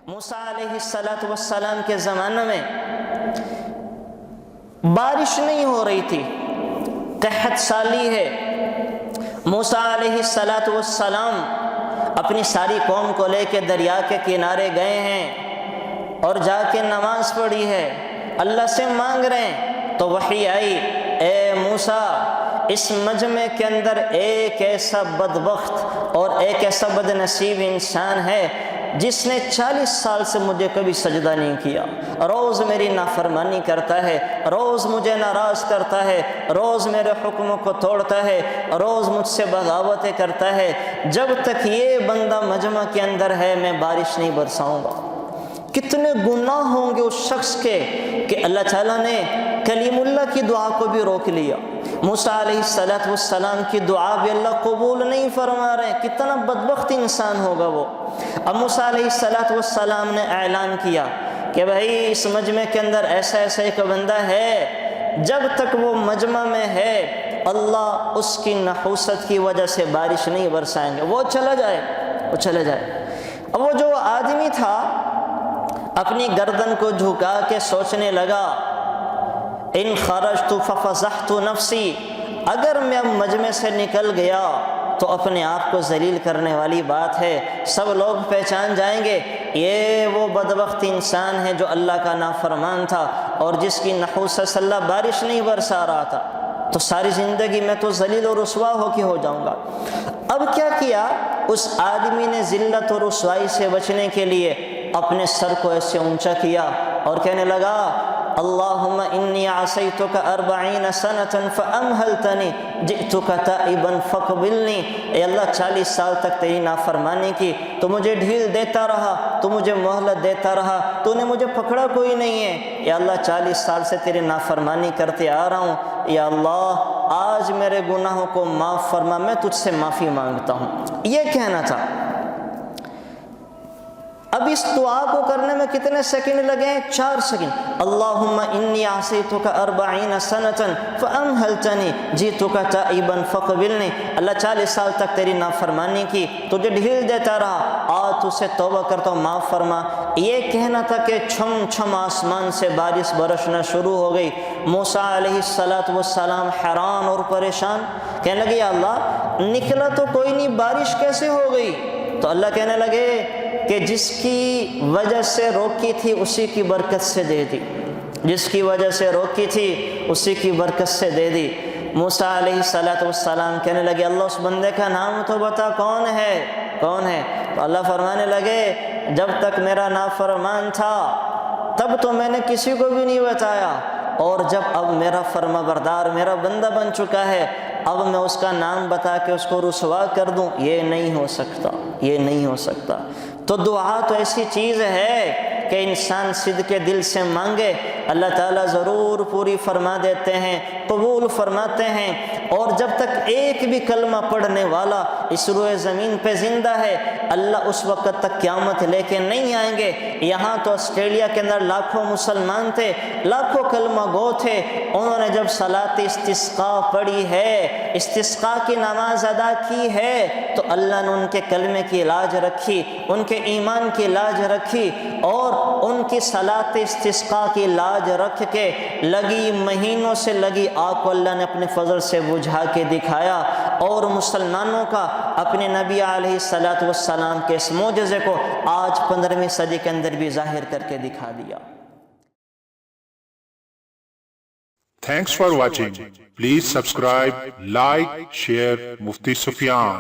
موسیٰ علیہ السلام کے زمانے میں بارش نہیں ہو رہی تھی، قحط سالی ہے۔ موسیٰ علیہ السلام اپنی ساری قوم کو لے کے دریا کے کنارے گئے ہیں اور جا کے نماز پڑھی ہے، اللہ سے مانگ رہے ہیں تو وحی آئی، اے موسیٰ اس مجمع کے اندر ایک ایسا بدبخت اور ایک ایسا بد نصیب انسان ہے جس نے 40 سال سے مجھے کبھی سجدہ نہیں کیا، روز میری نافرمانی کرتا ہے، روز مجھے ناراض کرتا ہے، روز میرے حکموں کو توڑتا ہے، روز مجھ سے بغاوتیں کرتا ہے، جب تک یہ بندہ مجمع کے اندر ہے میں بارش نہیں برساؤں گا۔ کتنے گناہ ہوں گے اس شخص کے کہ اللہ تعالیٰ نے کلیم اللہ کی دعا کو بھی روک لیا، موسیٰ علیہ السلام کی دعا بھی اللہ قبول نہیں فرما رہے، کتنا بدبخت انسان ہوگا وہ۔ اب موسیٰ علیہ السلام نے اعلان کیا کہ بھائی اس مجمع کے اندر ایسا ایسا ایک بندہ ہے، جب تک وہ مجمع میں ہے اللہ اس کی نحوست کی وجہ سے بارش نہیں برسائیں گے، وہ چلا جائے۔ اب وہ جو آدمی تھا اپنی گردن کو جھکا کے سوچنے لگا، ان خرجت ففضحت نفسی، اگر میں اب مجمع سے نکل گیا تو اپنے آپ کو ذلیل کرنے والی بات ہے، سب لوگ پہچان جائیں گے یہ وہ بدبخت انسان ہے جو اللہ کا نافرمان تھا اور جس کی نحوست سے اللہ بارش نہیں برسا رہا تھا، تو ساری زندگی میں تو ذلیل اور رسوا ہو کے ہو جاؤں گا۔ اب کیا کیا اس آدمی نے؟ ذلت اور رسوائی سے بچنے کے لیے اپنے سر کو ایسے اونچا کیا اور کہنے لگا، اللہم انی عصیتک 40 سنة فامہلتنی جئتک تائبا فقبلنی، اے اللہ 40 سال تک تیری نافرمانی کی، تو مجھے ڈھیل دیتا رہا، تو مجھے مہلت دیتا رہا، تو نے مجھے پکڑا کوئی نہیں ہے، یا اللہ 40 سال سے تیری نافرمانی کرتے آ رہا ہوں، یا اللہ آج میرے گناہوں کو معاف فرما، میں تجھ سے معافی مانگتا ہوں۔ یہ کہنا تھا۔ اب اس دعا کو کرنے میں کتنے سیکنڈ لگے ہیں؟ 4 سیکنڈ۔ اللہم انی عصیتک 40 سنة فامہلتنی جئتک تائبا فقبلنی، اللہ 40 سال تک تیری نافرمانی کی، تجھے ڈھیل دیتا رہا، آج تجھ سے توبہ کرتا ہوں، معاف فرما۔ یہ کہنا تھا کہ چھم چھم آسمان سے بارش برسنا شروع ہو گئی۔ موسیٰ علیہ السلام حیران اور پریشان، کہنے لگے یا اللہ نکلا تو کوئی نہیں، بارش کیسے ہو گئی؟ تو اللہ کہنے لگے کہ جس کی وجہ سے روکی تھی اسی کی برکت سے دے دی، جس کی وجہ سے روکی تھی اسی کی برکت سے دے دی۔ موسیٰ علیہ السلام کہنے لگے اللہ اس بندے کا نام تو بتا، کون ہے؟ تو اللہ فرمانے لگے جب تک میرا نافرمان تھا تب تو میں نے کسی کو بھی نہیں بتایا، اور جب اب میرا فرما بردار میرا بندہ بن چکا ہے اب میں اس کا نام بتا کے اس کو رسوا کر دوں، یہ نہیں ہو سکتا۔ تو دعا تو ایسی چیز ہے کہ انسان صدق کے دل سے مانگے اللہ تعالیٰ ضرور پوری فرما دیتے ہیں، قبول فرماتے ہیں۔ اور جب تک ایک بھی کلمہ پڑھنے والا اس روئے زمین پہ زندہ ہے اللہ اس وقت تک قیامت لے کے نہیں آئیں گے۔ یہاں تو آسٹریلیا کے اندر لاکھوں مسلمان تھے، لاکھوں کلمہ گو تھے، انہوں نے جب صلاۃ استسقاء پڑھی ہے، استسقاء کی نماز ادا کی ہے، تو اللہ نے ان کے کلمے کی لاج رکھی، ان کے ایمان کی لاج رکھی، اور ان کی صلاۃ استسقاء کی لاج رکھ کے لگی مہینوں سے لگی آگ کو اللہ نے اپنے فضل سے بجھا کے دکھایا، اور مسلمانوں کا اپنے نبی علیہ السلام کے اس معجزے کو آج 15ویں صدی کے اندر بھی ظاہر کر کے دکھا دیا۔ Thanks for watching. Please subscribe, like, share Mufti Sufyan.